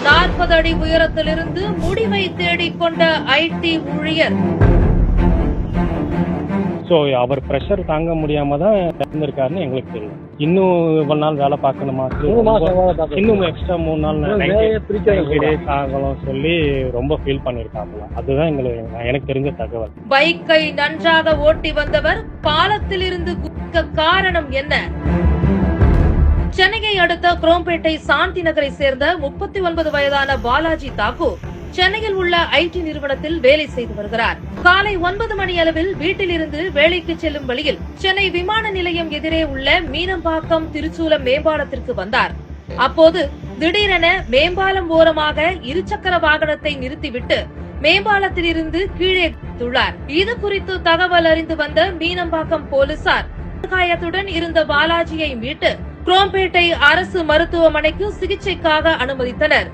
40 அடி உயரத்திலிருந்து முடிவை தேடிக் கொண்ட ஐடி ஊழியர். ஸோ அவர் ப்ரெஷர் தாங்க முடியாம தான் இருந்திருக்காருன்னு எங்களுக்கு தெரியும். இன்னும் இவ்வளவு நாள் வேலை பார்க்கணுமா, இன்னும் எக்ஸ்ட்ரா 3 நாள் 90 டேஸ் ஆகலாம் சொல்லி ரொம்ப ஃபீல் பண்ணிருக்காங்க. அதுதான் எனக்கு தெரிஞ்ச தகவல். பைக்கை நன்றாக ஓட்டி வந்தவர் பாலத்தில் இருந்து குதிக்க காரணம் என்ன? சென்னையை அடுத்த குரோம்பேட்டை சாந்தி நகரை சேர்ந்த 39 வயதான பாலாஜி தாக்கூர் சென்னையில் உள்ள ஐடி நிறுவனத்தில் வேலை செய்து வருகிறார். காலை 9 மணி அளவில் வீட்டிலிருந்து வேலைக்கு செல்லும் வழியில் சென்னை விமான நிலையம் எதிரே உள்ள மீனம்பாக்கம் திருச்சூலம் மேம்பாலத்திற்கு வந்தார். அப்போது திடீரென மேம்பாலம் ஓரமாக இருசக்கர வாகனத்தை நிறுத்திவிட்டு மேம்பாலத்தில் இருந்து கீழே குதித்துள்ளார். இது குறித்து தகவல் அறிந்து வந்த மீனம்பாக்கம் போலீசார் காயத்துடன் இருந்த பாலாஜியை மீட்டு குரோம்பேட்டை அரசு மருத்துவமனைக்கு சிகிச்சைக்காக அனுமதித்தனர்.